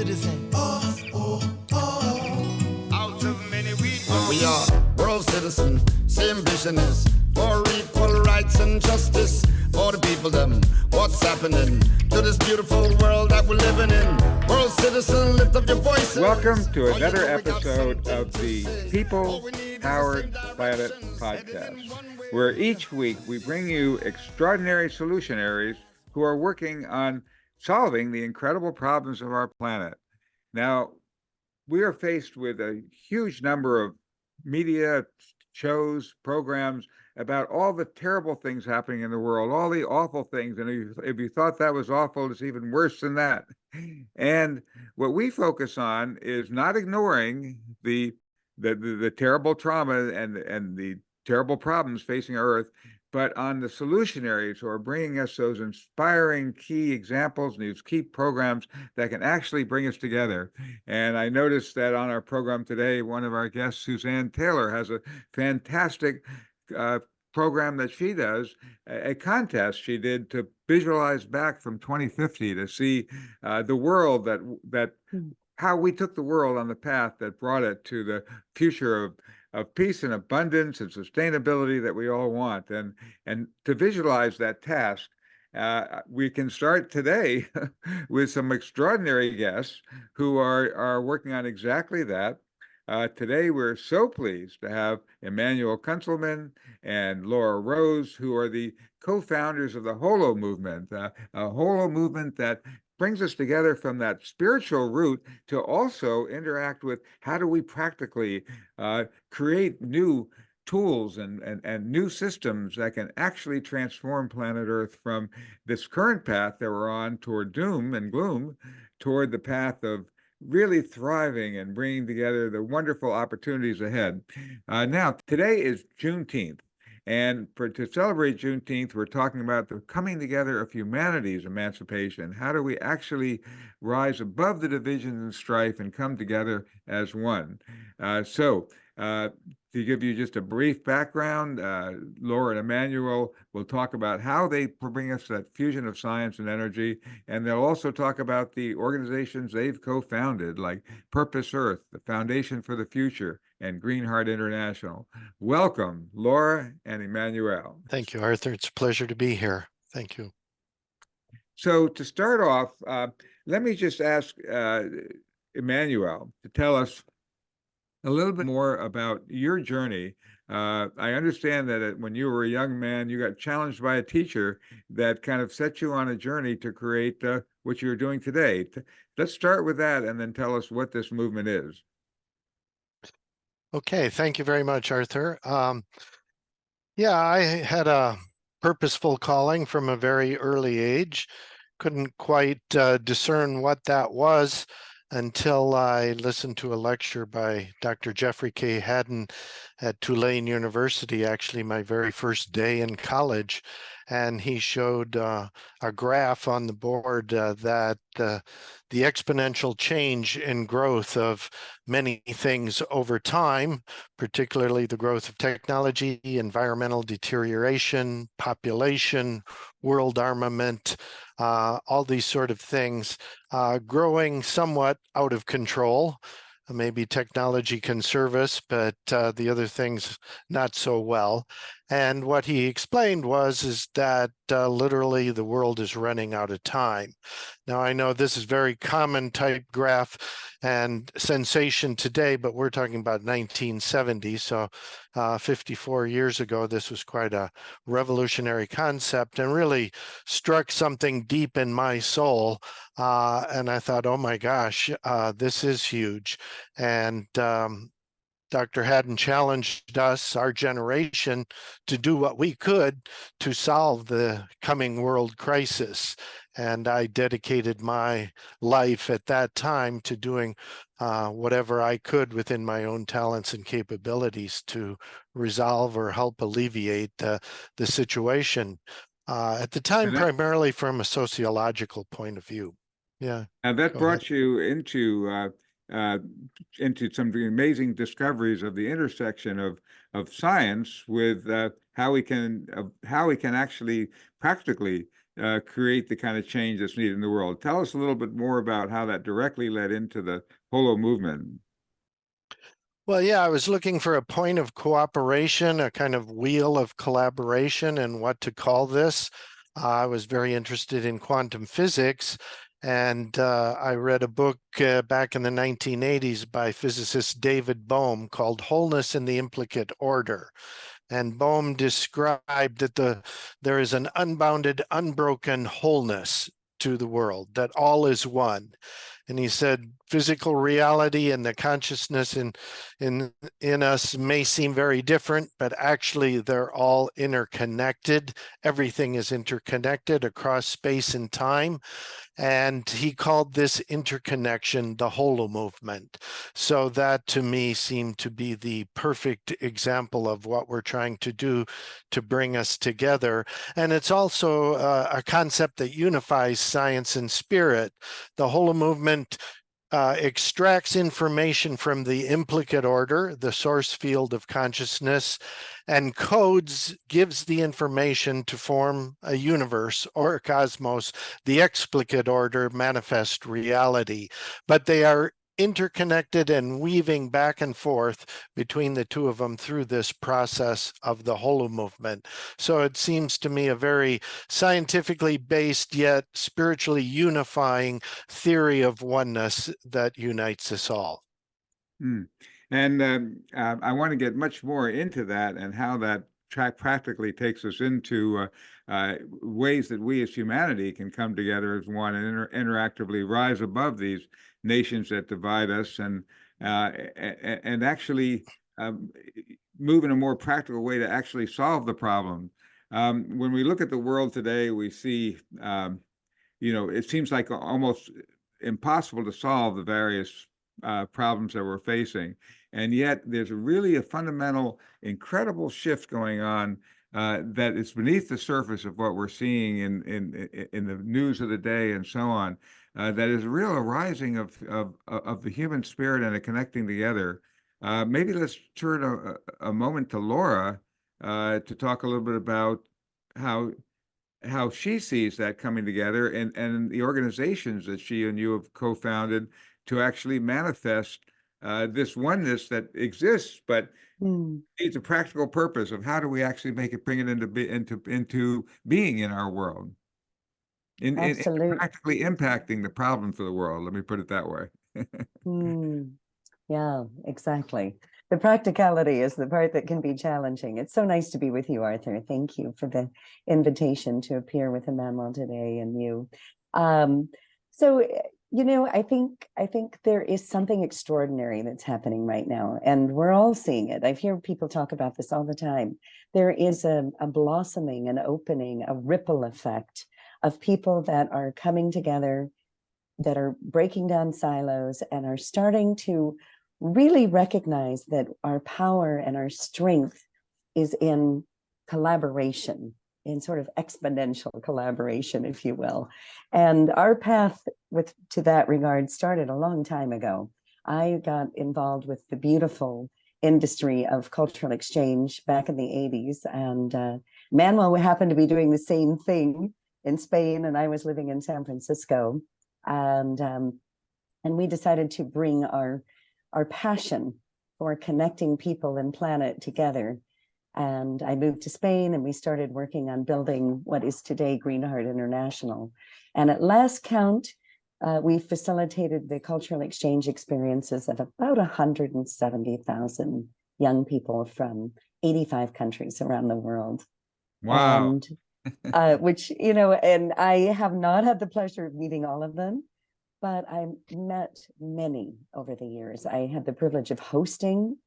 citizen. Out of many We are world citizens, same vision is for equal rights and justice for the people them. What's happening to this beautiful world that we're living in? World citizen, lift up your voices. Welcome to another episode of the People Powered Planet podcast, where each week we bring you extraordinary solutionaries who are working on solving the incredible problems of our planet. Now, we are faced with a huge number of media shows, programs about all the terrible things happening in the world, all the awful things. And if you thought that was awful, it's even worse than that. And what we focus on is not ignoring the terrible trauma and the terrible problems facing our Earth, but on the solutionaries who are bringing us those inspiring key examples and these key programs that can actually bring us together. And I noticed that on our program today, one of our guests, Suzanne Taylor, has a fantastic program that she does, a contest she did to visualize back from 2050 to see the world how we took the world on the path that brought it to the future of peace and abundance and sustainability that we all want. And to visualize that task, we can start today with some extraordinary guests who are working on exactly that. Today, we're so pleased to have Emanuel Kuntzelman and Laura Rose, who are the co-founders of the Holomovement, a Holomovement that brings us together from that spiritual root to also interact with how do we practically create new tools and new systems that can actually transform planet Earth from this current path that we're on toward doom and gloom, toward the path of really thriving and bringing together the wonderful opportunities ahead. Now, today is Juneteenth. And to celebrate Juneteenth, we're talking about the coming together of humanities emancipation. How do we actually rise above the divisions and strife and come together as one? To give you just a brief background, Laura and Emanuel will talk about how they bring us that fusion of science and energy, and they'll also talk about the organizations they've co-founded, like Purpose Earth, the Foundation for the Future, and Greenheart International. Welcome, Laura and Emanuel. Thank you, Arthur. It's a pleasure to be here. Thank you. So to start off, let me just ask Emanuel to tell us a little bit more about your journey. I understand that when you were a young man, you got challenged by a teacher that kind of set you on a journey to create what you're doing today. Let's start with that and then tell us what this movement is. Okay, thank you very much, Arthur. Yeah, I had a purposeful calling from a very early age. Couldn't quite discern what that was until I listened to a lecture by Dr. Jeffrey K. Haddon at Tulane University, actually my very first day in college. And he showed a graph on the board that the exponential change in growth of many things over time, particularly the growth of technology, environmental deterioration, population, world armament, all these sort of things, growing somewhat out of control. Maybe technology can serve us, but the other things not so well. And what he explained is that literally the world is running out of time. Now, I know this is very common type graph and sensation today, but we're talking about 1970. So 54 years ago, this was quite a revolutionary concept and really struck something deep in my soul. And I thought, oh my gosh, this is huge. And Dr. Haddon challenged us, our generation, to do what we could to solve the coming world crisis. And I dedicated my life at that time to doing whatever I could within my own talents and capabilities to resolve or help alleviate the situation. At the time, primarily from a sociological point of view. Yeah. And that brought you into some amazing discoveries of the intersection of science with how we can actually practically create the kind of change that's needed in the world. Tell us a little bit more about how that directly led into the Holomovement. Well, yeah, I was looking for a point of cooperation, a kind of wheel of collaboration, and what to call this. I was very interested in quantum physics, and I read a book back in the 1980s by physicist David Bohm called Wholeness in the Implicate Order. And Bohm described that there is an unbounded, unbroken wholeness to the world, that all is one. And he said physical reality and the consciousness in us may seem very different, but actually they're all interconnected. Everything is interconnected across space and time. And he called this interconnection the Holomovement. So that to me seemed to be the perfect example of what we're trying to do to bring us together. And it's also a concept that unifies science and spirit. The Holomovement extracts information from the implicate order, the source field of consciousness, and gives the information to form a universe or a cosmos, the explicate order, manifest reality. But they are interconnected and weaving back and forth between the two of them through this process of the Holomovement. So it seems to me a very scientifically based yet spiritually unifying theory of oneness that unites us all. Mm. And I want to get much more into that and how that practically takes us into ways that we as humanity can come together as one and interactively rise above these nations that divide us and actually move in a more practical way to actually solve the problem. When we look at the world today, we see, it seems like almost impossible to solve the various problems that we're facing. And yet there's really a fundamental, incredible shift going on that is beneath the surface of what we're seeing in the news of the day and so on. That is a real arising of the human spirit and a connecting together. Maybe let's turn a moment to Laura to talk a little bit about how she sees that coming together and the organizations that she and you have co-founded to actually manifest this oneness that exists, but needs a practical purpose of how do we actually bring it into being in our world, in Absolutely. practically impacting the problem for the world. Let me put it that way. Yeah, exactly. The practicality is the part that can be challenging. It's so nice to be with you, Arthur. Thank you for the invitation to appear with Emanuel today and you. I think there is something extraordinary that's happening right now, and we're all seeing it. I hear people talk about this all the time. There is a blossoming, an opening, a ripple effect of people that are coming together, that are breaking down silos and are starting to really recognize that our power and our strength is in collaboration, in sort of exponential collaboration, if you will. And our path to that regard started a long time ago. I got involved with the beautiful industry of cultural exchange back in the 80s. And Manuel happened to be doing the same thing in Spain, and I was living in San Francisco. And we decided to bring our passion for connecting people and planet together. And I moved to Spain, and we started working on building what is today Greenheart International. And at last count, we facilitated the cultural exchange experiences of about 170,000 young people from 85 countries around the world. Wow. And and I have not had the pleasure of meeting all of them, but I met many over the years. I had the privilege of hosting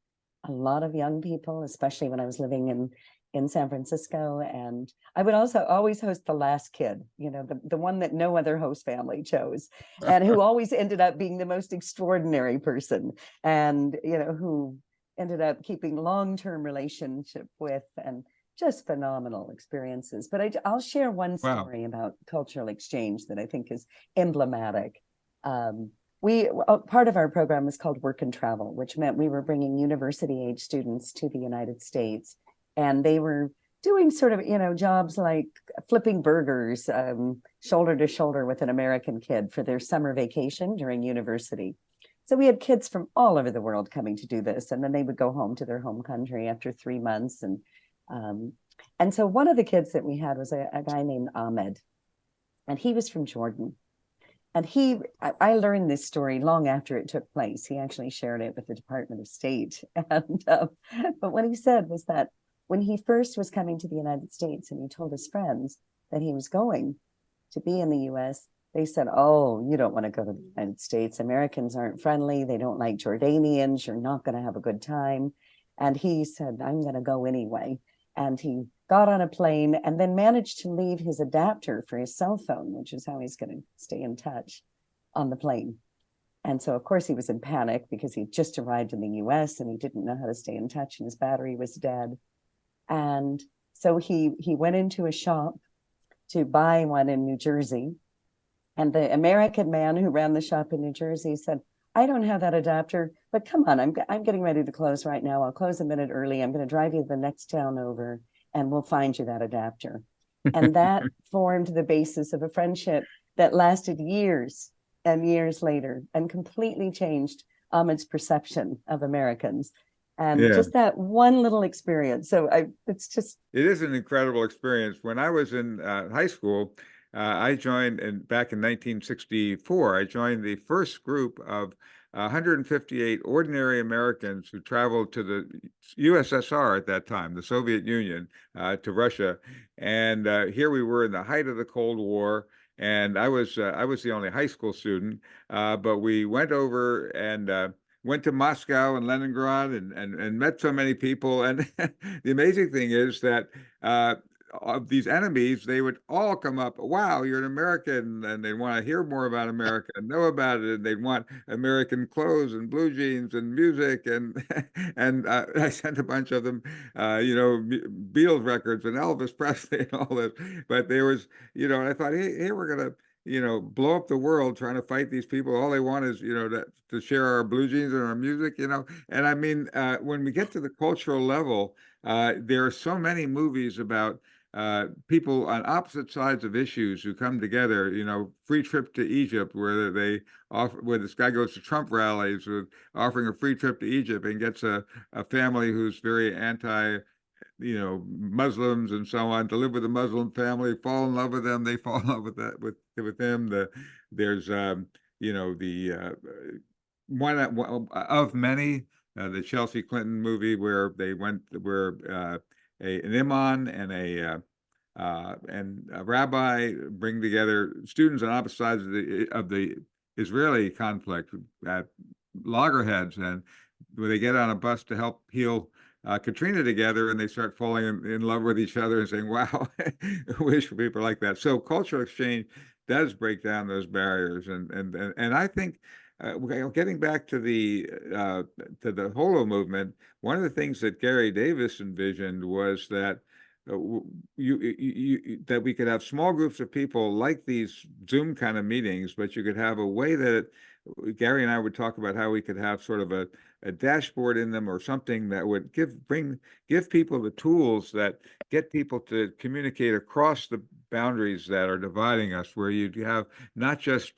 a lot of young people, especially when I was living in San Francisco. And I would also always host the last kid, the one that no other host family chose, and who always ended up being the most extraordinary person, and who ended up keeping long-term relationship with, and just phenomenal experiences. But I'll share one story about cultural exchange that I think is emblematic. Part of our program was called Work and Travel, which meant we were bringing university age students to the United States, and they were doing sort of, jobs like flipping burgers, shoulder to shoulder with an American kid for their summer vacation during university. So we had kids from all over the world coming to do this, and then they would go home to their home country after 3 months. And so one of the kids that we had was a guy named Ahmed, and he was from Jordan. And I learned this story long after it took place. He actually shared it with the Department of State. But what he said was that when he first was coming to the United States and he told his friends that he was going to be in the US, they said, oh, you don't want to go to the United States. Americans aren't friendly. They don't like Jordanians. You're not going to have a good time. And he said, I'm going to go anyway. And he got on a plane and then managed to leave his adapter for his cell phone, which is how he's going to stay in touch on the plane. And so, of course, he was in panic because he just arrived in the US and he didn't know how to stay in touch and his battery was dead. And so he went into a shop to buy one in New Jersey. And the American man who ran the shop in New Jersey said, I don't have that adapter, but come on, I'm getting ready to close right now. I'll close a minute early. I'm going to drive you to the next town over and we'll find you that adapter. And that formed the basis of a friendship that lasted years and years later and completely changed Ahmed's perception of Americans. And just that one little experience. So it is an incredible experience. When I was in high school, I joined back in 1964. I joined the first group of 158 ordinary Americans who traveled to the USSR at that time, the Soviet Union, to Russia. And here we were in the height of the Cold War. And I was the only high school student, but we went over and went to Moscow and Leningrad and met so many people. And the amazing thing is that of these enemies, they would all come up, wow, you're an American, and they want to hear more about America and know about it, and they'd want American clothes and blue jeans and music, and I sent a bunch of them, Beatles records and Elvis Presley and all this, but there was, and I thought, hey, we're gonna blow up the world trying to fight these people. All they want is, to share our blue jeans and our music, and I mean, when we get to the cultural level, there are so many movies about people on opposite sides of issues who come together, free trip to Egypt, where this guy goes to Trump rallies with offering a free trip to Egypt and gets a family who's very anti, Muslims and so on, to live with a Muslim family, fall in love with them. They fall in love with him. There's one of many, the Chelsea Clinton movie where an imam and a rabbi bring together students on opposite sides of the Israeli conflict at loggerheads, and where they get on a bus to help heal Katrina together, and they start falling in love with each other and saying, wow, I wish for people like that. So cultural exchange does break down those barriers. And I think, getting back to the Holomovement, one of the things that Gary Davis envisioned was that that we could have small groups of people like these Zoom kind of meetings, but you could have a way that Gary and I would talk about how we could have sort of a dashboard in them or something that would give people the tools that get people to communicate across the boundaries that are dividing us, where you have not just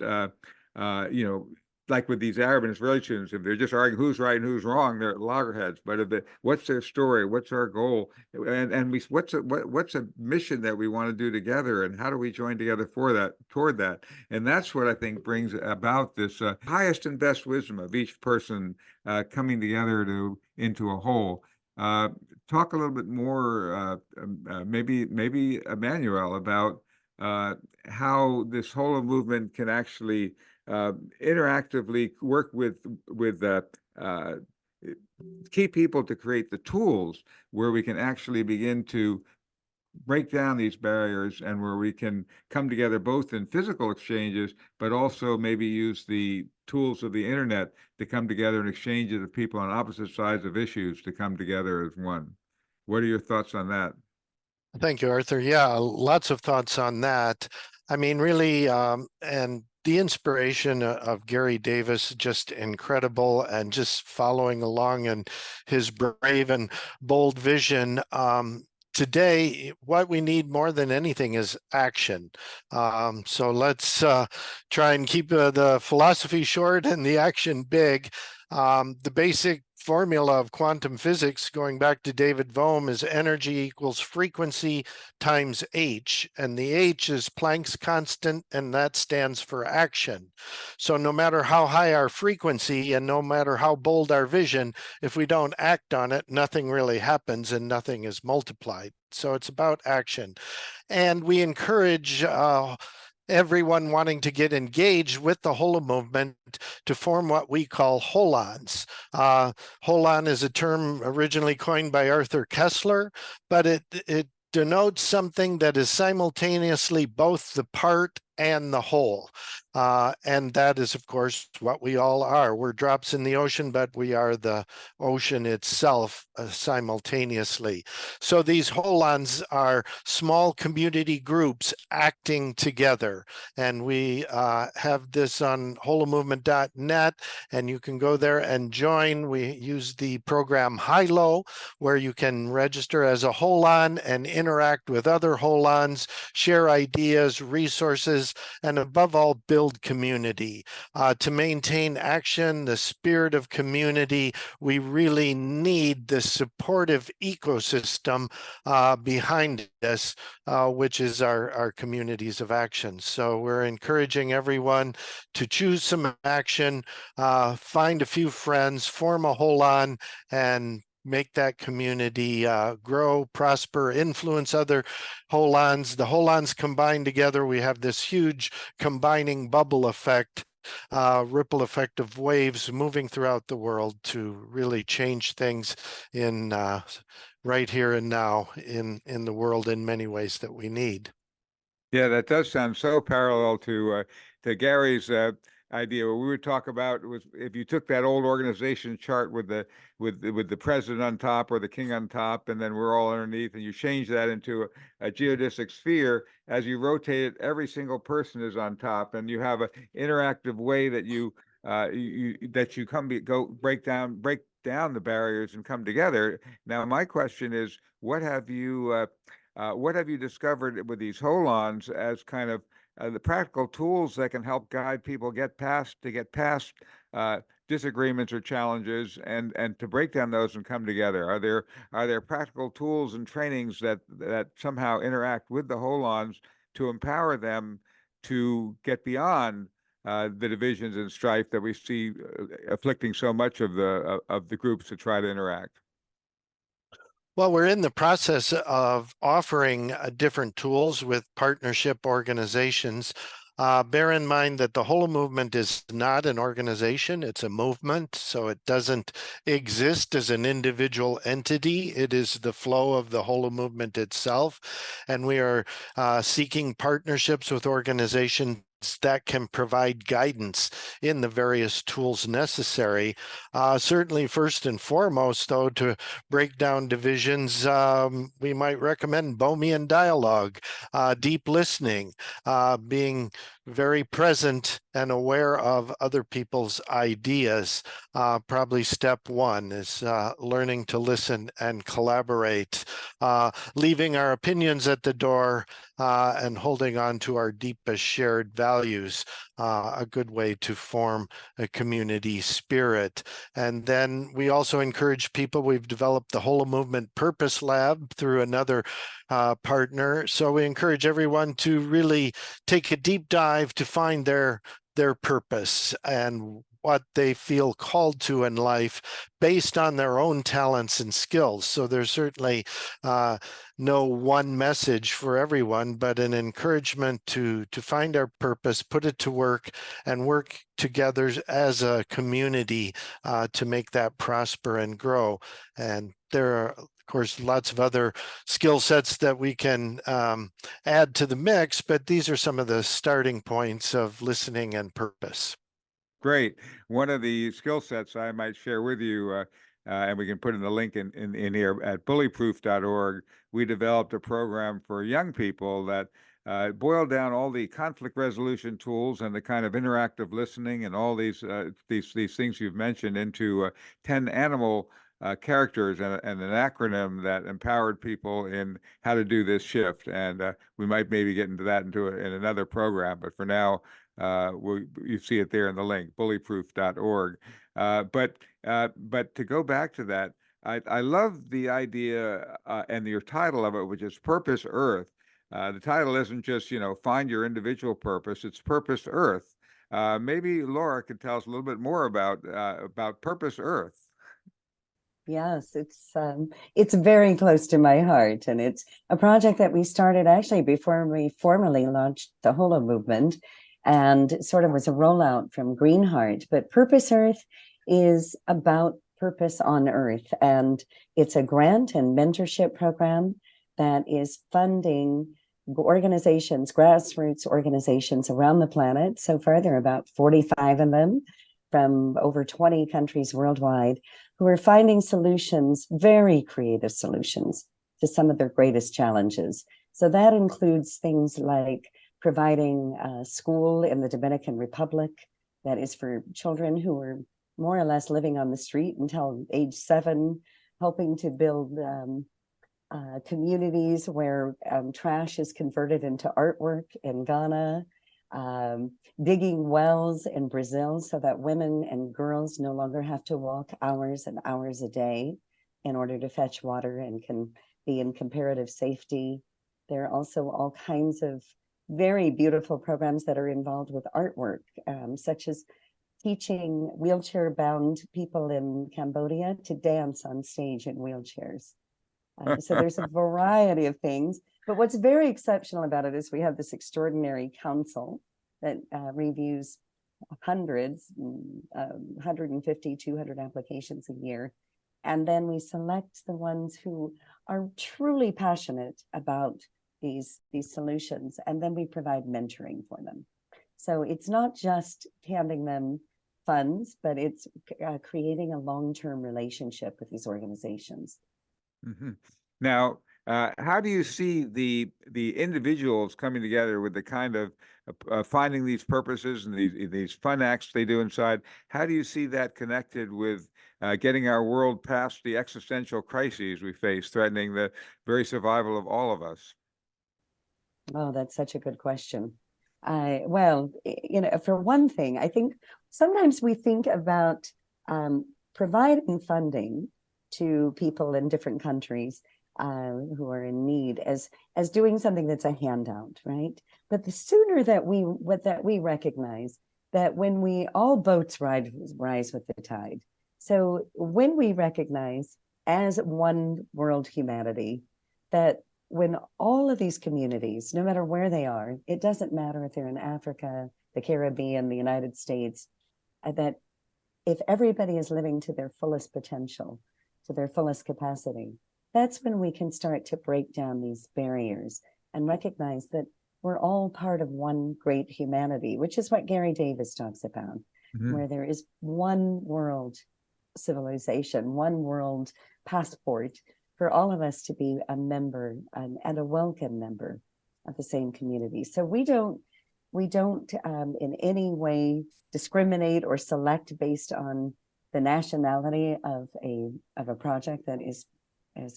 like with these Arab and Israeli students, if they're just arguing who's right and who's wrong, they're at loggerheads. But what's their story? What's our goal? And what's a mission that we want to do together? And how do we join together toward that? And that's what I think brings about this highest and best wisdom of each person coming together into a whole. Talk a little bit more, maybe Emanuel, about how this whole movement can actually interactively work with key people to create the tools where we can actually begin to break down these barriers, and where we can come together both in physical exchanges, but also maybe use the tools of the internet to come together in exchanges of people on opposite sides of issues to come together as one. What are your thoughts on that? Thank you, Arthur. Yeah, lots of thoughts on that. I mean, really, and the inspiration of Gary Davis, just incredible, and just following along in his brave and bold vision. today, what we need more than anything is action. So let's try and keep the philosophy short and the action big. The basic formula of quantum physics, going back to David Bohm, is energy equals frequency times h, and the h is Planck's constant, and that stands for action. So no matter how high our frequency and no matter how bold our vision, if we don't act on it, nothing really happens and nothing is multiplied. So it's about action. And we encourage everyone wanting to get engaged with the Holomovement to form what we call holons. Holon is a term originally coined by Arthur Koestler, but it denotes something that is simultaneously both the part and the whole. And that is, of course, what we all are. We're drops in the ocean, but we are the ocean itself simultaneously. So these holons are small community groups acting together. And we have this on holomovement.net, and you can go there and join. We use the program Hilo, where you can register as a holon and interact with other holons, share ideas, resources, and above all, build community. To maintain action, the spirit of community, we really need the supportive ecosystem behind us, which is our communities of action. So we're encouraging everyone to choose some action, find a few friends, form a holon, and make that community grow, prosper, influence other holons. The holons combine together, we have this huge combining bubble effect, ripple effect of waves moving throughout the world to really change things in right here and now in the world in many ways that we need. Yeah, that does sound so parallel to Gary's idea. What we would talk about was if you took that old organization chart with the president on top or the king on top, and then we're all underneath, and you change that into a geodesic sphere. As you rotate it, every single person is on top, and you have an interactive way that you break down the barriers and come together. Now, my question is, what have you discovered with these holons as kind of the practical tools that can help guide people get past disagreements or challenges and to break down those and come together? Are there practical tools and trainings that somehow interact with the holons to empower them to get beyond the divisions and strife that we see afflicting so much of the groups that try to interact? Well, we're in the process of offering different tools with partnership organizations. Bear in mind that the Holomovement is not an organization, it's a movement, so it doesn't exist as an individual entity. It is the flow of the Holomovement itself, and we are seeking partnerships with organizations that can provide guidance in the various tools necessary. Certainly, first and foremost, though, to break down divisions, we might recommend Bohmian dialogue, deep listening, being very present and aware of other people's ideas. Probably step one is learning to listen and collaborate, leaving our opinions at the door and holding on to our deepest shared values, a good way to form a community spirit. And then we also encourage people, we've developed the Holomovement Purpose Lab through another partner. So we encourage everyone to really take a deep dive to find their purpose and what they feel called to in life based on their own talents and skills. So there's certainly no one message for everyone, but an encouragement to find our purpose, put it to work, and work together as a community to make that prosper and grow. And there are, of course, lots of other skill sets that we can add to the mix, but these are some of the starting points of listening and purpose. Great. One of the skill sets I might share with you, and we can put in the link in here at bullyproof.org, we developed a program for young people that boiled down all the conflict resolution tools and the kind of interactive listening and all these things you've mentioned into 10 animal characters and an acronym that empowered people in how to do this shift. And we might maybe get into that in another program. But for now, you see it there in the link, bullyproof.org. But to go back to that, I love the idea and your title of it, which is Purpose Earth. The title isn't just, find your individual purpose, it's Purpose Earth. Maybe Laura could tell us a little bit more about Purpose Earth. Yes, it's very close to my heart, and it's a project that we started actually before we formally launched the Holomovement, and sort of was a rollout from Greenheart. But Purpose Earth is about purpose on Earth, and it's a grant and mentorship program that is funding organizations, grassroots organizations around the planet. So far, there are about 45 of them from over 20 countries worldwide, who are finding solutions, very creative solutions, to some of their greatest challenges. So that includes things like providing a school in the Dominican Republic that is for children who are more or less living on the street until age 7, helping to build communities where trash is converted into artwork in Ghana, digging wells in Brazil so that women and girls no longer have to walk hours and hours a day in order to fetch water and can be in comparative safety. There are also all kinds of very beautiful programs that are involved with artwork, such as teaching wheelchair-bound people in Cambodia to dance on stage in wheelchairs. So there's a variety of things. But what's very exceptional about it is we have this extraordinary council that reviews hundreds, 150, 200 applications a year. And then we select the ones who are truly passionate about these solutions. And then we provide mentoring for them. So it's not just handing them funds, but it's creating a long-term relationship with these organizations. Mm-hmm. Now, how do you see the individuals coming together with the kind of finding these purposes and these fun acts they do inside? How do you see that connected with getting our world past the existential crises we face, threatening the very survival of all of us? Oh, that's such a good question. Well, for one thing, I think sometimes we think about providing funding to people in different countries who are in need as doing something that's a handout, right? But the sooner that we recognize that when we all boats rise with the tide. So when we recognize as one world humanity that when all of these communities, no matter where they are, it doesn't matter if they're in Africa, the Caribbean, the United States, that if everybody is living to their fullest potential, to their fullest capacity, that's when we can start to break down these barriers and recognize that we're all part of one great humanity, which is what Gary Davis talks about, where there is one world civilization, one world passport for all of us to be a member and a welcome member of the same community. So we don't in any way discriminate or select based on the nationality of a project that is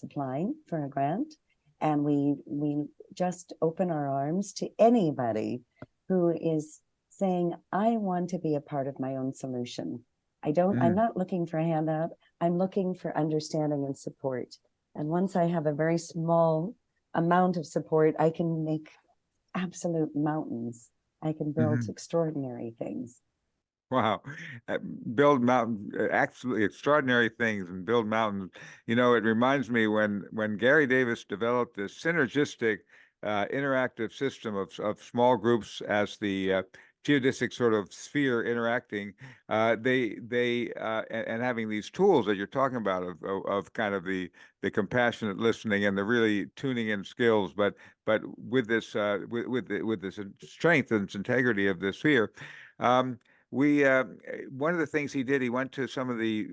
applying for a grant, and we just open our arms to anybody who is saying, I want to be a part of my own solution. I'm not looking for a handout. I'm looking for understanding and support. And once I have a very small amount of support, I can make absolute mountains. I can build extraordinary things. Wow. Build mountains, absolutely extraordinary things, and build mountains. It reminds me when Gary Davis developed this synergistic interactive system of small groups as the geodesic sort of sphere interacting, and having these tools that you're talking about of kind of the compassionate listening and the really tuning in skills, but with this with this strength and integrity of the sphere. One of the things he did, he went to some of the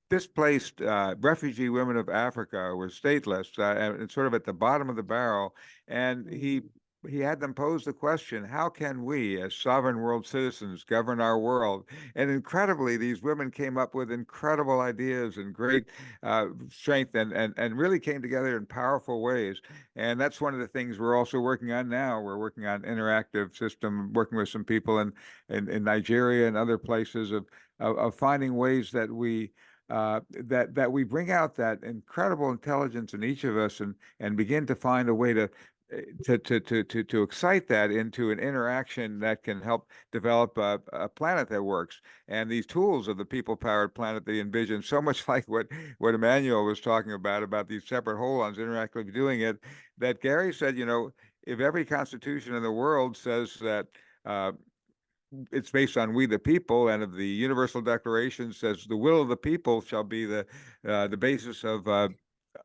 displaced refugee women of Africa who were stateless and sort of at the bottom of the barrel, and he he had them pose the question, how can we as sovereign world citizens govern our world? And incredibly, these women came up with incredible ideas and great strength, and really came together in powerful ways. And that's one of the things we're also working on now. We're working on interactive system, working with some people in Nigeria and other places of finding ways that we that we bring out that incredible intelligence in each of us, and begin to find a way to excite that into an interaction that can help develop a planet that works. And these tools of the people-powered planet, they envision so much like what Emanuel was talking about these separate holons interactively doing it, that Gary said, if every constitution in the world says that it's based on we the people, and if the Universal Declaration says the will of the people shall be the basis of the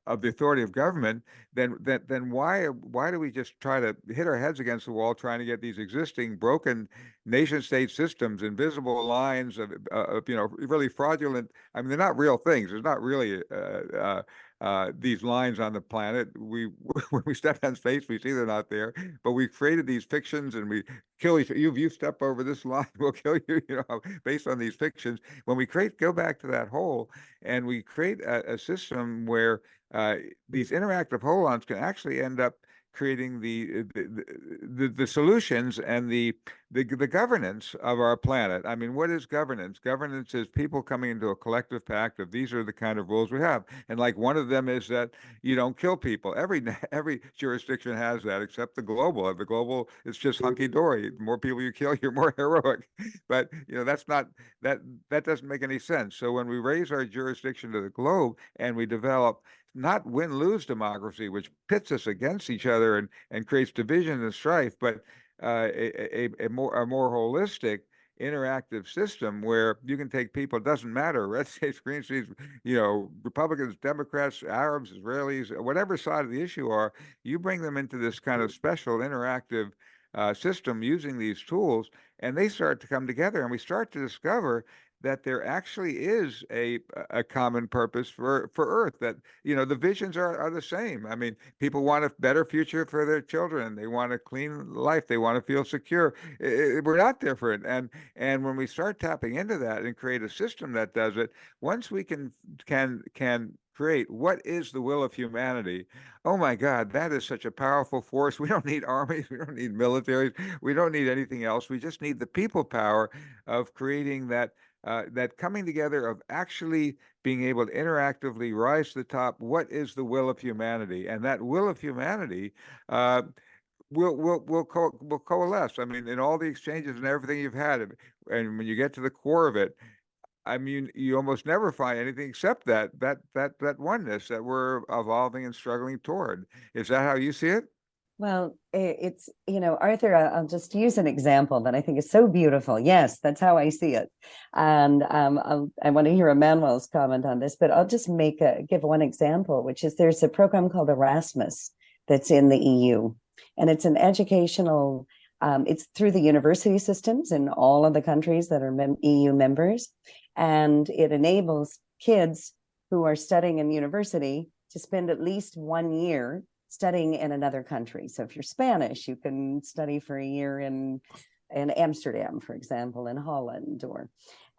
authority of government, then why do we just try to hit our heads against the wall trying to get these existing broken nation state systems, invisible lines of really fraudulent? I mean, they're not real things. There's not really these lines on the planet. When we step on space, we see they're not there. But we created these fictions, and we kill each. You step over this line, we'll kill you. Based on these fictions. When we go back to that whole, and we create a system where these interactive holons can actually end up creating the solutions and the governance of our planet. I mean, what is governance? Governance is people coming into a collective pact of these are the kind of rules we have, and like one of them is that you don't kill people. Every jurisdiction has that, except the global. The global is just hunky dory. The more people you kill, you're more heroic. But that's not that doesn't make any sense. So when we raise our jurisdiction to the globe and we develop not win-lose democracy, which pits us against each other and creates division and strife, but a more holistic, interactive system where you can take people. It doesn't matter, red states, green states, Republicans, Democrats, Arabs, Israelis, whatever side of the issue are. You bring them into this kind of special interactive system using these tools, and they start to come together, and we start to discover that there actually is a common purpose for Earth, that the visions are the same. I mean, people want a better future for their children. They want a clean life. They want to feel secure. We're not different. And when we start tapping into that and create a system that does it, once we can create what is the will of humanity, oh my God, that is such a powerful force. We don't need armies. We don't need militaries. We don't need anything else. We just need the people power of creating that coming together, of actually being able to interactively rise to the top. What is the will of humanity? And that will of humanity will coalesce. I mean, in all the exchanges and everything you've had, and when you get to the core of it, I mean, you almost never find anything except that oneness that we're evolving and struggling toward. Is that how you see it? Well, it's, Arthur, I'll just use an example that I think is so beautiful. Yes, that's how I see it. And I want to hear Emanuel's comment on this, but I'll just give one example, which is there's a program called Erasmus that's in the EU. And it's an educational, it's through the university systems in all of the countries that are EU members. And it enables kids who are studying in university to spend at least 1 year studying in another country. So if you're Spanish, you can study for a year in Amsterdam, for example, in Holland,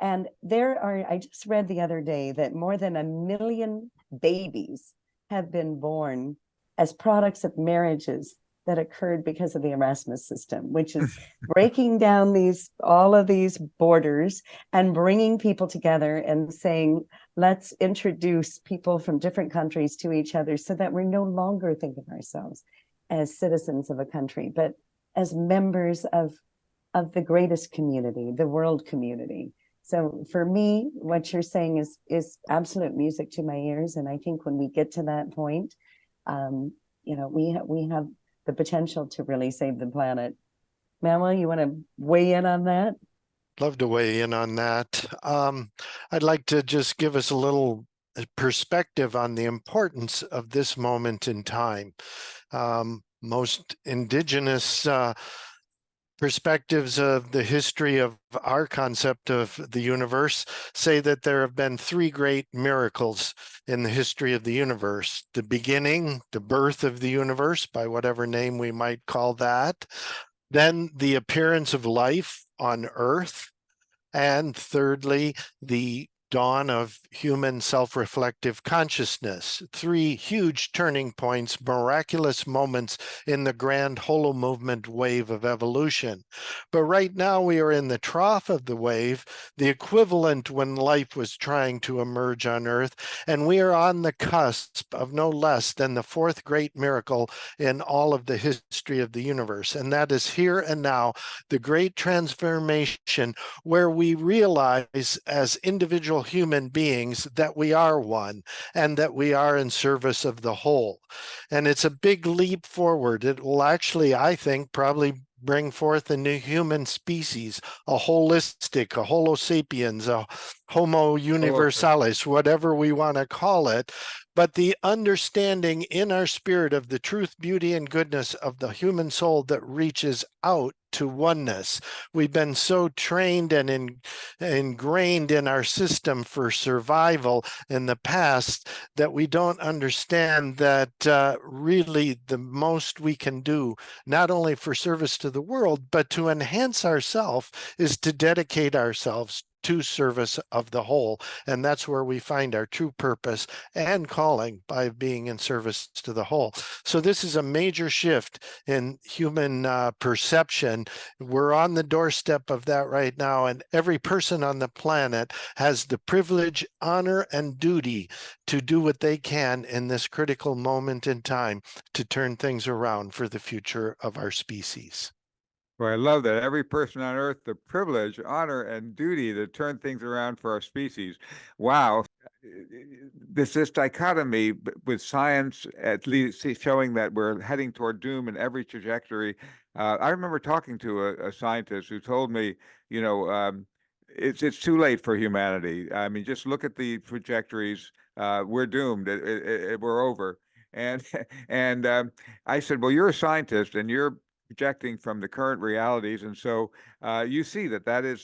and I just read the other day that more than 1 million babies have been born as products of marriages that occurred because of the Erasmus system, which is breaking down all of these borders and bringing people together and saying, let's introduce people from different countries to each other so that we no longer think of ourselves as citizens of a country, but as members of the greatest community, the world community. So for me, what you're saying is absolute music to my ears. And I think when we get to that point, we have the potential to really save the planet. Manuel, you want to weigh in on that? Love to weigh in on that. I'd like to just give us a little perspective on the importance of this moment in time. Most indigenous perspectives of the history of our concept of the universe say that there have been three great miracles in the history of the universe: the beginning, the birth of the universe, by whatever name we might call that, then the appearance of life on Earth, and thirdly, the dawn of human self-reflective consciousness. Three huge turning points, miraculous moments in the grand Holomovement wave of evolution. But right now we are in the trough of the wave, the equivalent when life was trying to emerge on Earth, and we are on the cusp of no less than the fourth great miracle in all of the history of the universe. And that is here and now, the great transformation where we realize as individual human beings that we are one and that we are in service of the whole. And it's a big leap forward. It will actually, I think, probably bring forth a new human species, a holistic, a Homo sapiens, a Homo universalis, whatever we want to call it. But the understanding in our spirit of the truth, beauty, and goodness of the human soul that reaches out to oneness. We've been so trained and ingrained in our system for survival in the past that we don't understand that really the most we can do, not only for service to the world, but to enhance ourselves, is to dedicate ourselves to service of the whole. And that's where we find our true purpose and calling, by being in service to the whole. So this is a major shift in human perception. We're on the doorstep of that right now, and every person on the planet has the privilege, honor, and duty to do what they can in this critical moment in time to turn things around for the future of our species. Well, I love that. Every person on Earth, the privilege, honor, and duty to turn things around for our species. Wow. This dichotomy with science, at least showing that we're heading toward doom in every trajectory. I remember talking to a scientist who told me, it's too late for humanity. I mean, just look at the trajectories. We're doomed. We're over. And and I said, well, you're a scientist and you're projecting from the current realities, and so you see that's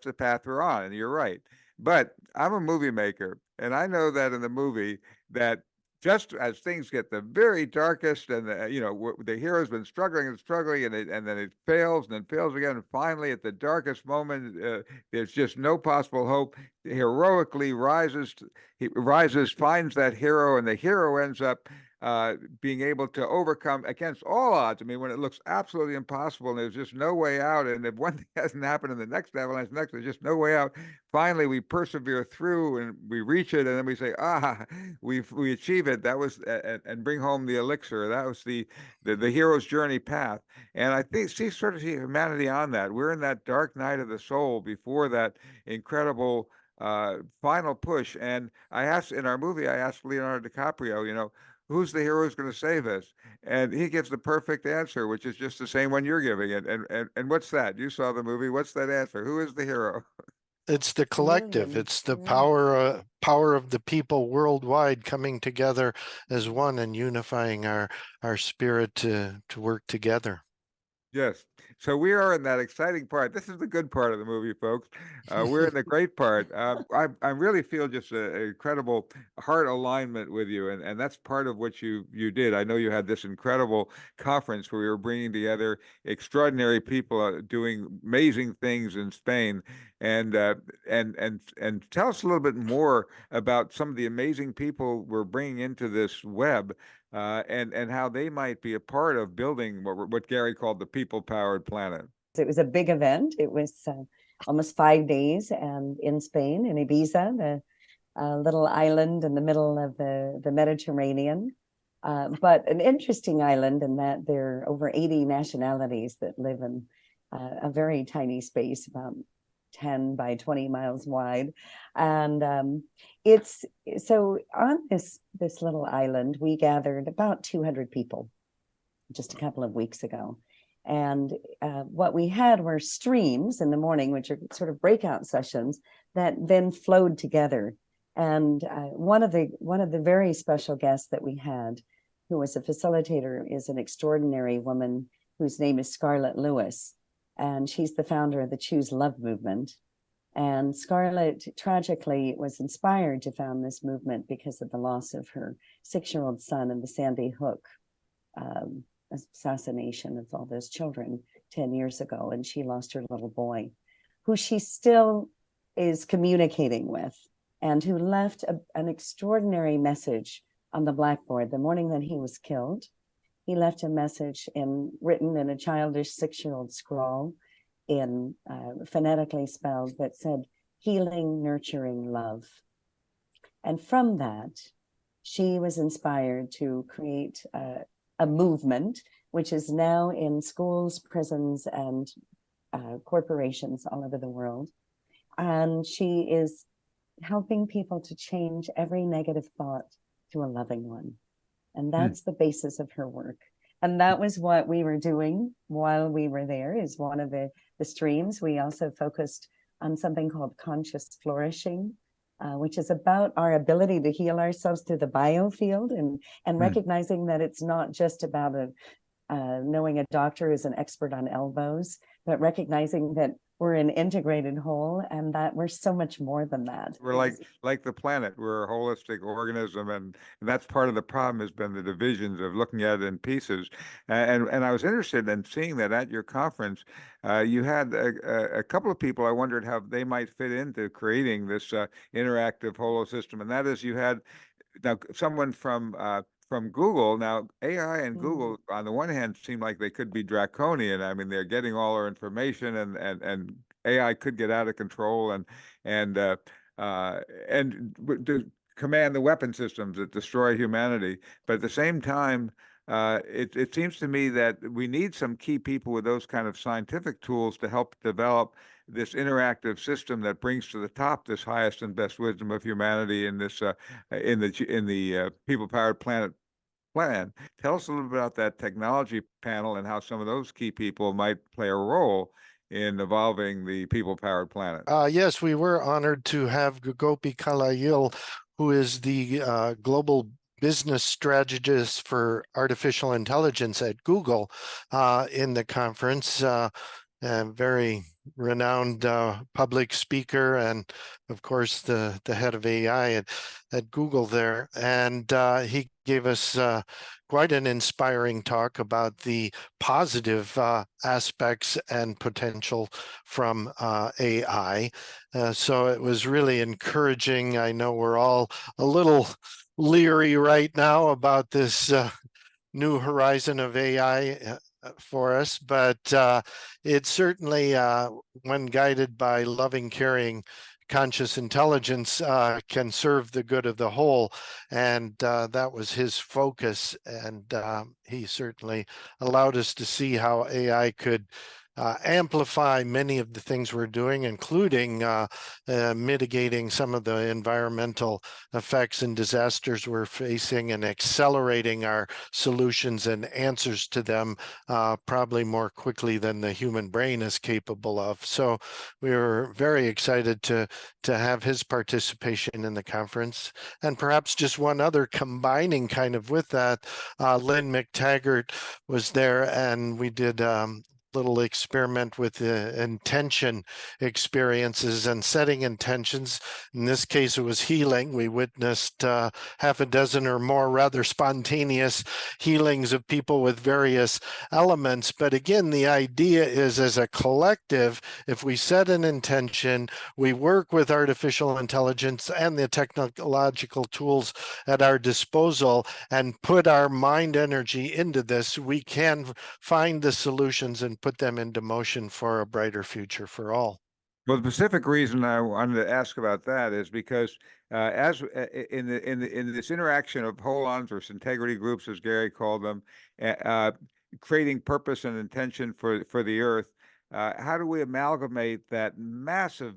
the path we're on, and you're right. But I'm a movie maker, and I know that in the movie that just as things get the very darkest, and the hero's been struggling and struggling, and then it fails, and then fails again, and finally at the darkest moment, there's just no possible hope. He heroically rises, finds that hero, and the hero ends up being able to overcome against all odds. I mean, when it looks absolutely impossible and there's just no way out, and if one thing hasn't happened in the next avalanche, there's just no way out. Finally, we persevere through and we reach it, and then we say, we achieve it. That was and bring home the elixir. That was the hero's journey path. And I think see humanity on that. We're in that dark night of the soul before that incredible final push. And I asked in our movie, I asked Leonardo DiCaprio, who's the hero who's going to save us? And he gives the perfect answer, which is just the same one you're giving. And what's that? You saw the movie. What's that answer? Who is the hero? It's the collective. Million. It's the Yeah. power of the people worldwide coming together as one and unifying our spirit to work together. Yes. So we are in that exciting part. This is the good part of the movie, folks. We're in the great part. I really feel just an incredible heart alignment with you, and that's part of what you did. I know you had this incredible conference where you were bringing together extraordinary people doing amazing things in Spain, and tell us a little bit more about some of the amazing people we're bringing into this web. And how they might be a part of building what Gary called the people-powered planet. It was a big event. It was almost 5 days, and in Spain, in Ibiza, the little island in the middle of the Mediterranean. But an interesting island in that there are over 80 nationalities that live in a very tiny space, about 10 by 20 miles wide. And it's so on this little island, we gathered about 200 people just a couple of weeks ago. And what we had were streams in the morning, which are sort of breakout sessions that then flowed together. And one of the very special guests that we had, who was a facilitator, is an extraordinary woman whose name is Scarlett Lewis. and she's the founder of the Choose Love movement. And Scarlett tragically was inspired to found this movement because of the loss of her 6-year-old son in the Sandy Hook um, assassination of all those children 10 years ago. And she lost her little boy, who she still is communicating with, and who left an extraordinary message on the blackboard the morning that he was killed. He left a message written in a childish 6-year-old scrawl, in phonetically spelled, that said, "Healing, nurturing love." And from that, she was inspired to create a movement, which is now in schools, prisons, and corporations all over the world. And she is helping people to change every negative thought to a loving one. And that's the basis of her work. And that was what we were doing while we were there, is one of the streams. We also focused on something called conscious flourishing, which is about our ability to heal ourselves through the biofield, and recognizing that it's not just about knowing a doctor is an expert on elbows, but recognizing that we're an integrated whole, and that we're so much more than that. We're like the planet. We're a holistic organism, and that's part of the problem, has been the divisions of looking at it in pieces. And I was interested in seeing that at your conference. You had a couple of people. I wondered how they might fit into creating this interactive holo system, and that is, you had now someone from Google. Now, AI and Google, on the one hand, seem like they could be draconian. I mean, they're getting all our information, and AI could get out of control and to command the weapon systems that destroy humanity. But at the same time, it seems to me that we need some key people with those kind of scientific tools to help develop this interactive system that brings to the top this highest and best wisdom of humanity in this in the people-powered planet plan. Tell us a little bit about that technology panel and how some of those key people might play a role in evolving the people-powered planet. Yes, we were honored to have Gopi Kalayil, who is the global business strategist for artificial intelligence at Google, in the conference. A very renowned public speaker, and of course the head of AI at Google there. And he gave us quite an inspiring talk about the positive aspects and potential from AI. So it was really encouraging. I know we're all a little leery right now about this new horizon of AI for us, but it certainly, when guided by loving, caring, conscious intelligence, can serve the good of the whole. And that was his focus. And he certainly allowed us to see how AI could amplify many of the things we're doing, including mitigating some of the environmental effects and disasters we're facing, and accelerating our solutions and answers to them probably more quickly than the human brain is capable of. So we were very excited to have his participation in the conference. And perhaps just one other combining kind of with that, Lynn McTaggart was there, and we did little experiment with the intention experiences and setting intentions. In this case, it was healing. We witnessed half a dozen or more rather spontaneous healings of people with various elements. But again, the idea is, as a collective, if we set an intention, we work with artificial intelligence and the technological tools at our disposal and put our mind energy into this, we can find the solutions and put them into motion for a brighter future for all. Well, the specific reason I wanted to ask about that is because as in this interaction of holons, or integrity groups, as Gary called them, creating purpose and intention for the earth, how do we amalgamate that massive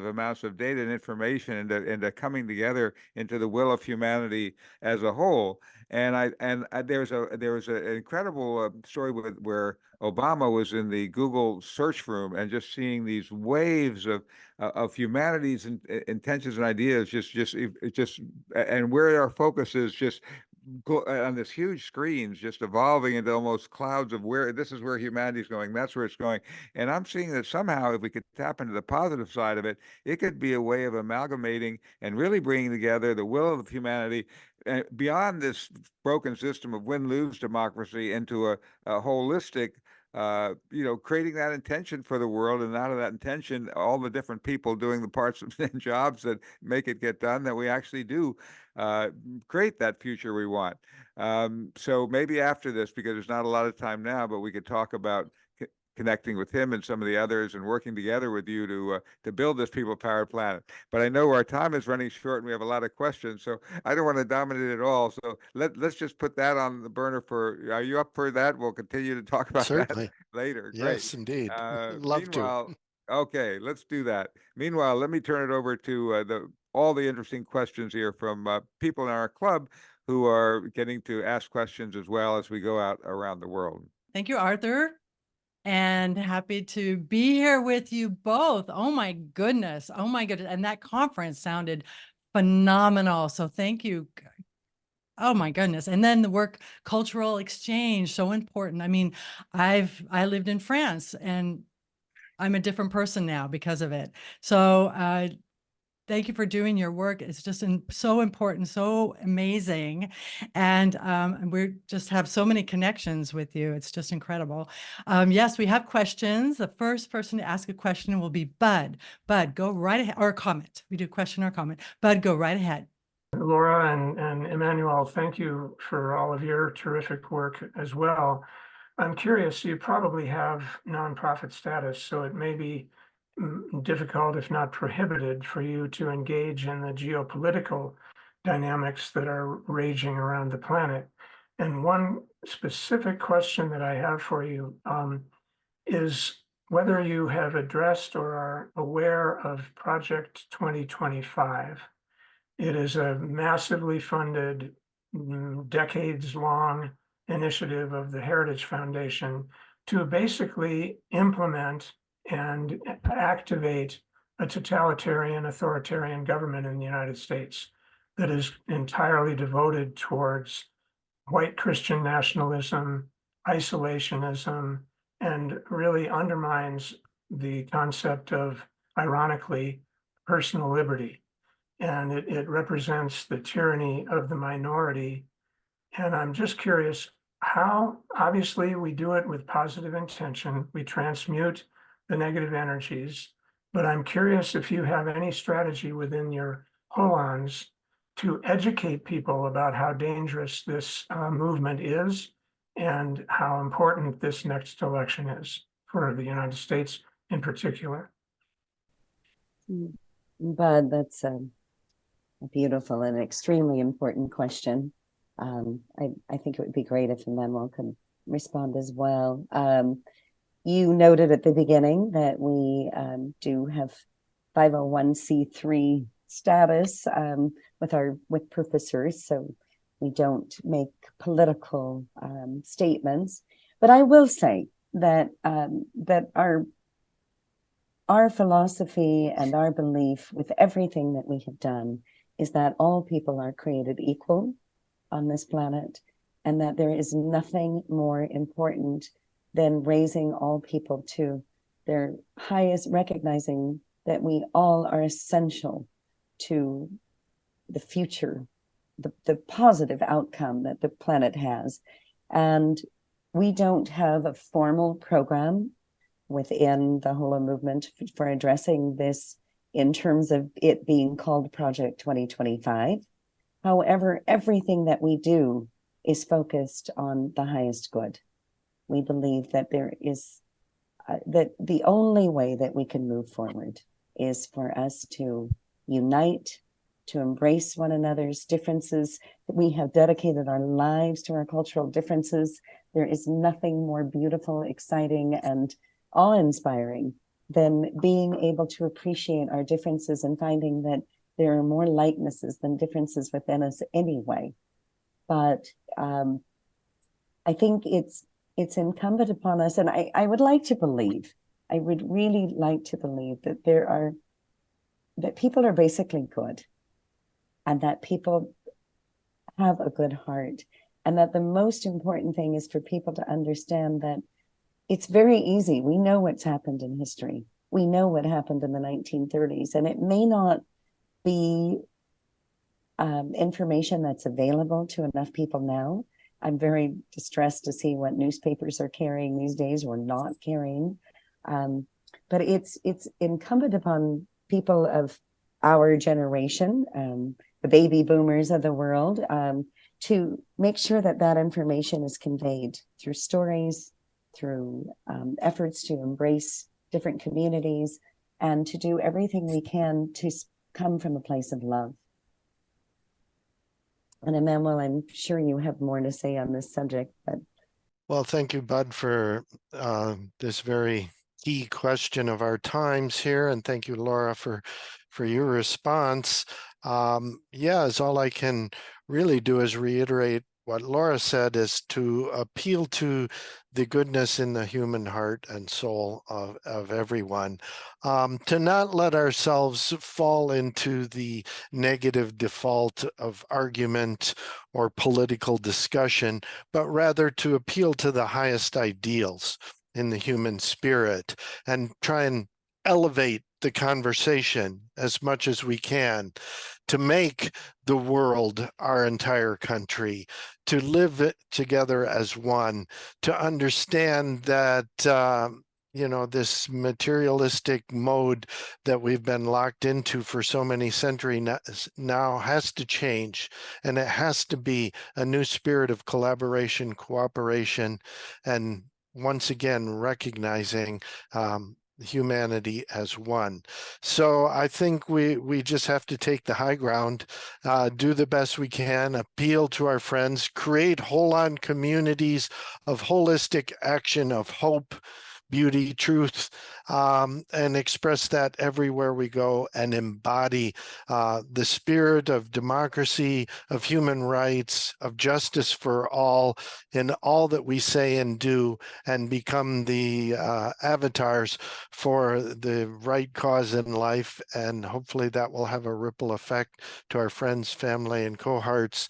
amounts of data and information into coming together into the will of humanity as a whole? And there was an incredible story where Obama was in the Google search room and just seeing these waves of humanity's intentions and ideas, just and where our focus is just on this huge screens, just evolving into almost clouds of where this is where humanity's going, that's where it's going. And I'm seeing that somehow, if we could tap into the positive side of it, it could be a way of amalgamating and really bringing together the will of humanity beyond this broken system of win-lose democracy into a holistic, creating that intention for the world, and out of that intention, all the different people doing the parts and jobs that make it get done, that we actually do uh, create that future we want. So maybe after this, because there's not a lot of time now, but we could talk about connecting with him and some of the others and working together with you to build this people-powered planet. But I know our time is running short and we have a lot of questions, so I don't want to dominate it all. So let's just put that on the burner for. Are you up for that? We'll continue to talk about that Certainly. later. Great. Yes, indeed. Love to. Meanwhile, okay, let's do that. Meanwhile, let me turn it over to all the interesting questions here from people in our club who are getting to ask questions as well as we go out around the world. Thank you, Arthur. And happy to be here with you both. Oh my goodness. Oh my goodness. And that conference sounded phenomenal. So thank you. Oh my goodness. And then the work, cultural exchange, so important. I mean, I lived in France and I'm a different person now because of it. So thank you for doing your work. It's just so important, so amazing. And we just have so many connections with you. It's just incredible. Yes, we have questions. The first person to ask a question will be Bud. Bud, go right ahead, or a comment. We do question or comment. Bud, go right ahead. Laura and Emanuel, thank you for all of your terrific work as well. I'm curious, you probably have nonprofit status, so it may be difficult, if not prohibited, for you to engage in the geopolitical dynamics that are raging around the planet. And one specific question that I have for you is whether you have addressed or are aware of Project 2025. It is a massively funded, decades-long initiative of the Heritage Foundation to basically implement and activate a totalitarian, authoritarian government in the United States that is entirely devoted towards white Christian nationalism, isolationism, and really undermines the concept of, ironically, personal liberty. And it represents the tyranny of the minority. And I'm just curious how, obviously, we do it with positive intention. We transmute the negative energies. But I'm curious if you have any strategy within your holons to educate people about how dangerous this movement is and how important this next election is for the United States in particular. Bud, that's a beautiful and extremely important question. I think it would be great if Emanuel could respond as well. You noted at the beginning that we do have 501c3 status with purposers, so we don't make political statements. But I will say that that our philosophy and our belief with everything that we have done is that all people are created equal on this planet, and that there is nothing more important than raising all people to their highest, recognizing that we all are essential to the future, the positive outcome that the planet has. And we don't have a formal program within the Holomovement for addressing this in terms of it being called Project 2025. However, everything that we do is focused on the highest good. We believe that there is, that the only way that we can move forward is for us to unite, to embrace one another's differences. We have dedicated our lives to our cultural differences. There is nothing more beautiful, exciting, and awe-inspiring than being able to appreciate our differences and finding that there are more likenesses than differences within us anyway. But I think it's incumbent upon us, and I would like to believe, I would really like to believe that that people are basically good, and that people have a good heart. And that the most important thing is for people to understand that it's very easy. We know what's happened in history. We know what happened in the 1930s, and it may not be information that's available to enough people now. I'm very distressed to see what newspapers are carrying these days or not carrying. But it's incumbent upon people of our generation, the baby boomers of the world, to make sure that that information is conveyed through stories, through efforts to embrace different communities, and to do everything we can to come from a place of love. And Emanuel, I'm sure you have more to say on this subject, but. Well, thank you, Bud, for this very key question of our times here. And thank you, Laura, for your response. Yes, all I can really do is reiterate what Laura said, is to appeal to the goodness in the human heart and soul of everyone, to not let ourselves fall into the negative default of argument or political discussion, but rather to appeal to the highest ideals in the human spirit and try and elevate the conversation as much as we can to make the world our entire country, to live it together as one, to understand that this materialistic mode that we've been locked into for so many centuries now has to change, and it has to be a new spirit of collaboration, cooperation, and once again recognizing humanity as one. So I think we just have to take the high ground, do the best we can, appeal to our friends, create whole-on communities of holistic action, of hope, beauty, truth, and express that everywhere we go, and embody the spirit of democracy, of human rights, of justice for all in all that we say and do, and become the avatars for the right cause in life. And hopefully that will have a ripple effect to our friends, family, and cohorts.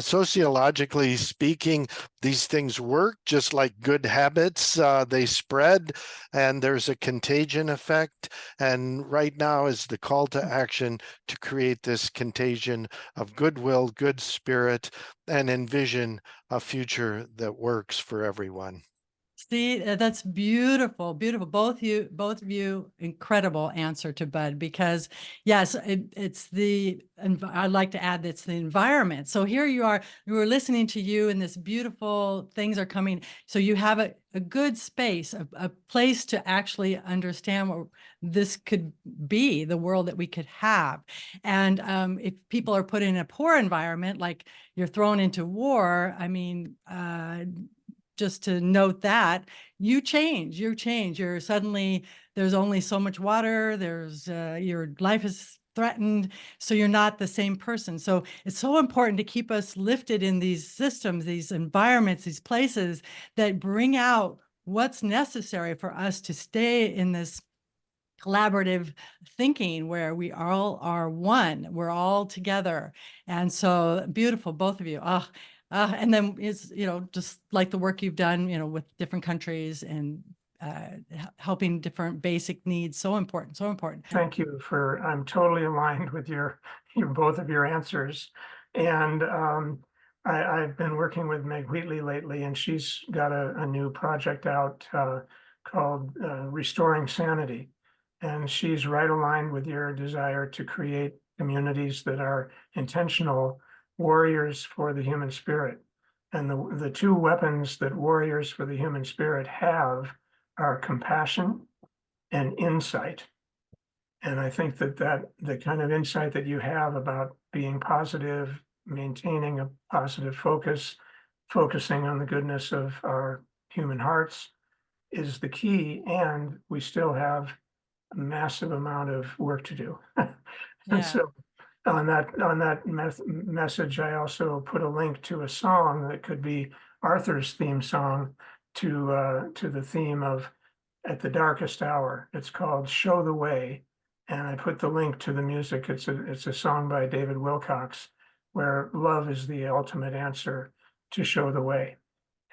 Sociologically speaking, these things work just like good habits. They spread, and there's a contagion effect. And right now is the call to action to create this contagion of goodwill, good spirit, and envision a future that works for everyone. See, that's beautiful, beautiful. Both of you, incredible answer to Bud, because yes, it's I'd like to add, it's the environment. So here you are, we were listening to you, and this beautiful things are coming. So you have a good space, a place to actually understand what this could be, the world that we could have. And if people are put in a poor environment, like you're thrown into war, I mean, just to note that you change, you're suddenly, there's only so much water, there's your life is threatened, so you're not the same person. So it's so important to keep us lifted in these systems, these environments, these places that bring out what's necessary for us to stay in this collaborative thinking where we all are one, we're all together. And so beautiful, both of you. And then is, just like the work you've done, with different countries and helping different basic needs. So important, so important. Thank you I'm totally aligned with both of your answers. And I've been working with Meg Wheatley lately, and she's got a new project out called Restoring Sanity. And she's right aligned with your desire to create communities that are intentional warriors for the human spirit. And the two weapons that warriors for the human spirit have are compassion and insight. And I think that the kind of insight that you have about being positive, maintaining a positive focus, focusing on the goodness of our human hearts is the key. And we still have a massive amount of work to do. And so on that message, I also put a link to a song that could be Arthur's theme song to the theme of At the Darkest Hour. It's called Show the Way. And I put the link to the music. It's a song by David Wilcox, where love is the ultimate answer to show the way.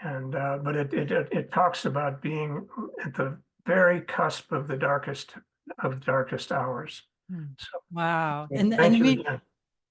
And but it talks about being at the very cusp of the darkest hours. So Wow. thank And you we, again.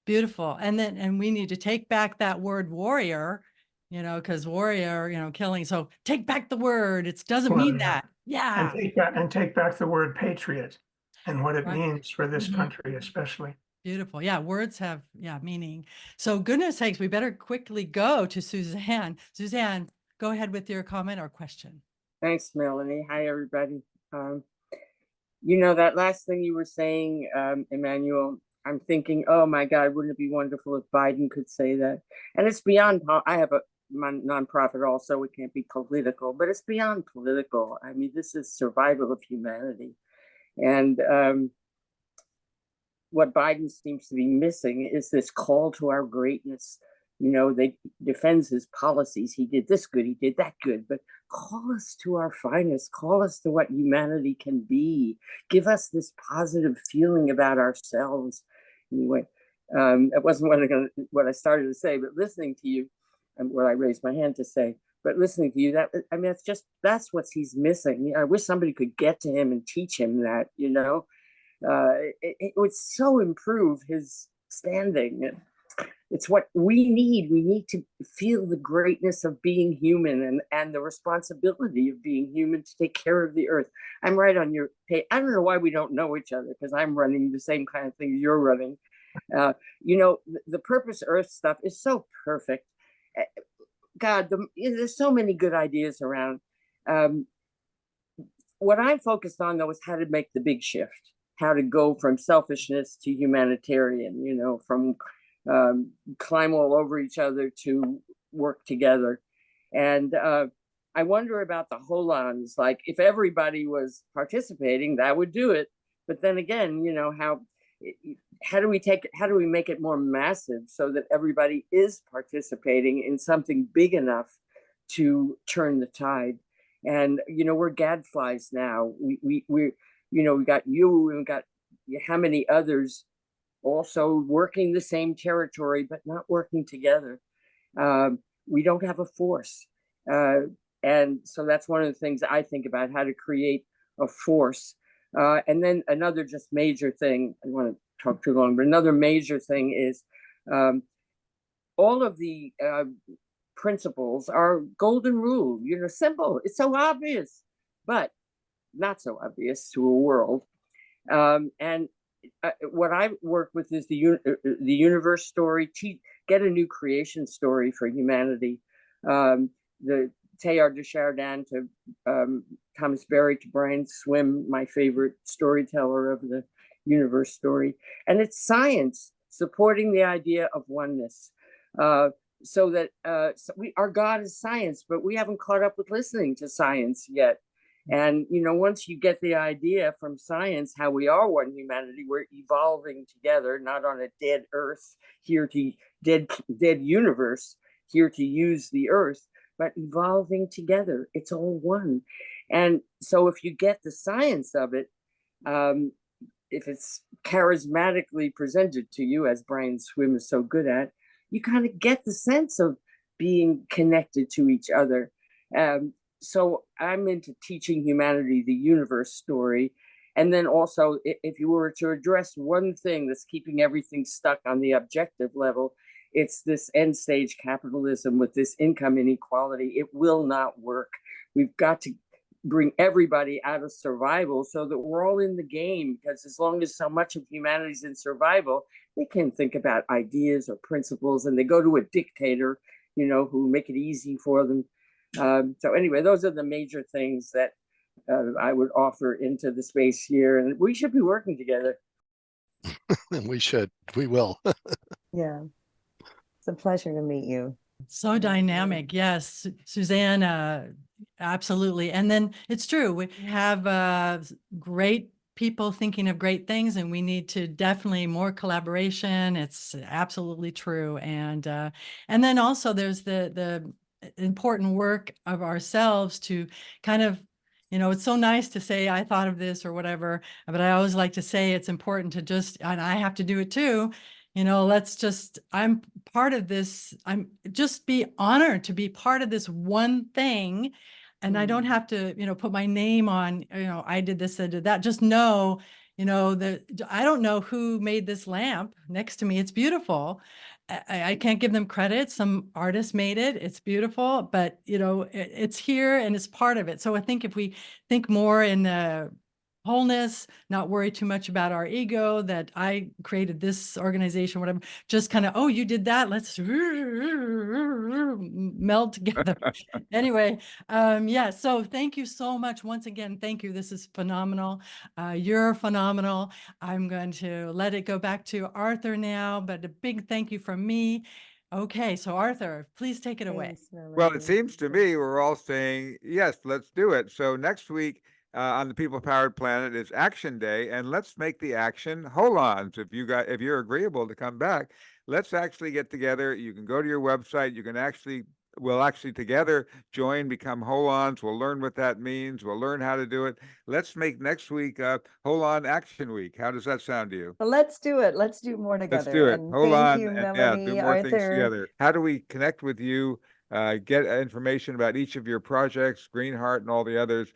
beautiful. And we need to take back that word warrior, because warrior, killing. So take back the word. It doesn't Well, mean yeah. that. Yeah. And take back the word patriot and what it Right. means for this Mhm. country, especially. Beautiful. Yeah, words have, meaning. So goodness sakes, we better quickly go to Suzanne. Suzanne, go ahead with your comment or question. Thanks, Melanie. Hi, everybody. That last thing you were saying, Emmanuel, I'm thinking, oh my God, wouldn't it be wonderful if Biden could say that? And it's beyond, I have a nonprofit also, it can't be political, but it's beyond political. I mean, this is survival of humanity. And what Biden seems to be missing is this call to our greatness. They defends his policies. He did this good, he did that good, but call us to our finest, call us to what humanity can be, give us this positive feeling about ourselves. Anyway, it wasn't what I started to say, but listening to you, and what I raised my hand to say, but listening to you, that's what he's missing. I wish somebody could get to him and teach him that, it would so improve his standing. It's what we need. We need to feel the greatness of being human and the responsibility of being human to take care of the earth. I'm right on your page. I don't know why we don't know each other, because I'm running the same kind of thing you're running. The purpose earth stuff is so perfect. God, there's so many good ideas around. What I'm focused on, though, is how to make the big shift, how to go from selfishness to humanitarian, from climb all over each other to work together. And I wonder about the holons. Like, if everybody was participating, that would do it. But then again, how do we make it more massive so that everybody is participating in something big enough to turn the tide? And we're gadflies now. We got you, and we got how many others also working the same territory, but not working together. We don't have a force. And so that's one of the things I think about, how to create a force. And then another just major thing, I don't want to talk too long, but another major thing is all of the principles are golden rule, simple. It's so obvious, but not so obvious to a world. And what I work with is the universe story. Get a new creation story for humanity. The Teilhard de Chardin to Thomas Berry to Brian Swim, my favorite storyteller of the universe story. And it's science supporting the idea of oneness. So that our God is science, but we haven't caught up with listening to science yet. And once you get the idea from science how we are one humanity, we're evolving together, not on a dead earth here to dead universe here to use the earth, but evolving together. It's all one. And so if you get the science of it, if it's charismatically presented to you, as Brian Swim is so good at, you kind of get the sense of being connected to each other. So I'm into teaching humanity the universe story. And then also, if you were to address one thing that's keeping everything stuck on the objective level, it's this end stage capitalism with this income inequality. It will not work. We've got to bring everybody out of survival so that we're all in the game, because as long as so much of humanity's in survival, they can think about ideas or principles, and they go to a dictator, who make it easy for them. So anyway, those are the major things that I would offer into the space here, and we should be working together. We should. We will. Yeah. It's a pleasure to meet you. So dynamic. Yes, Suzanne, absolutely. And then it's true. We have great people thinking of great things, and we need to definitely more collaboration. It's absolutely true. And then also there's the important work of ourselves to kind of, it's so nice to say, I thought of this or whatever, but I always like to say it's important to just, and I have to do it too, let's just, I'm part of this. I'm just be honored to be part of this one thing. And I don't have to, put my name on, I did this, I did that. Just know, that I don't know who made this lamp next to me. It's beautiful. I can't give them credit. Some artist made it. It's beautiful, but it's here and it's part of it. So I think if we think more in the wholeness, not worry too much about our ego that I created this organization, whatever, just kind of, oh, you did that. Let's meld together. Anyway, yeah, so thank you so much. Once again, thank you. This is phenomenal. You're phenomenal. I'm going to let it go back to Arthur now, but a big thank you from me. Okay, so Arthur, please take it away. Thanks, Well, it Melanie. seems to me we're all saying, yes, let's do it. So next week on the People Powered Planet is Action Day, and let's make the action hold-ons. If you're agreeable to come back, let's actually get together. You can go to your website. You can we'll actually together join, become hold-ons. We'll learn what that means. We'll learn how to do it. Let's make next week Hold-On Action Week. How does that sound to you? Well, let's do it. Let's do more together. Let's do it. And Hold thank on, you, and Melanie, do more things Arthur. together. How do we connect with you? Get information about each of your projects, Greenheart and all the others.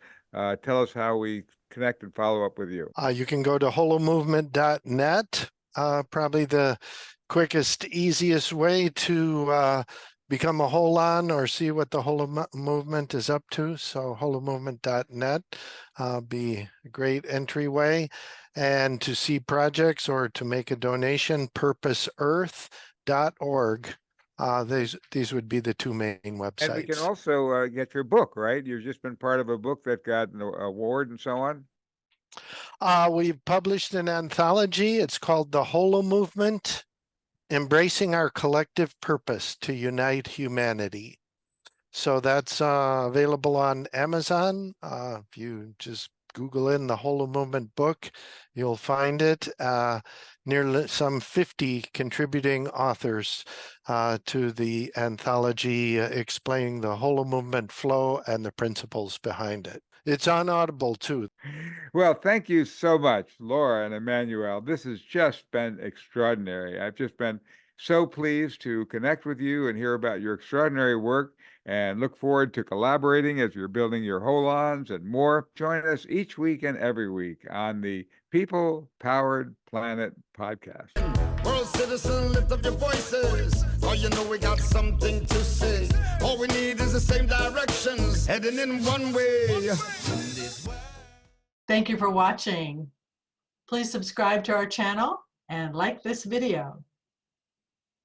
Tell us how we connect and follow up with you. You can go to holomovement.net. Probably the quickest, easiest way to become a hold-on or see what the Holomovement is up to. So holomovement.net be a great entryway. And to see projects or to make a donation, purposeearth.org. These would be the two main websites. And we can also get your book, right? You've just been part of a book that got an award and so on. We've published an anthology. It's called The Holomovement, Embracing Our Collective Purpose to Unite Humanity. So that's available on Amazon. If you just Google in the Holomovement book, you'll find it. Nearly some 50 contributing authors to the anthology explaining the Holomovement flow and the principles behind it. It's on Audible too. Well, thank you so much, Laura and Emanuel. This has just been extraordinary. I've just been so pleased to connect with you and hear about your extraordinary work, and look forward to collaborating as you're building your hold-ons and more. Join us each week and every week on the People Powered Planet podcast. World citizen, lift up your voices. Oh, you know we got something to say. All we need is the same directions, heading in one way. Thank you for watching. Please subscribe to our channel and like this video.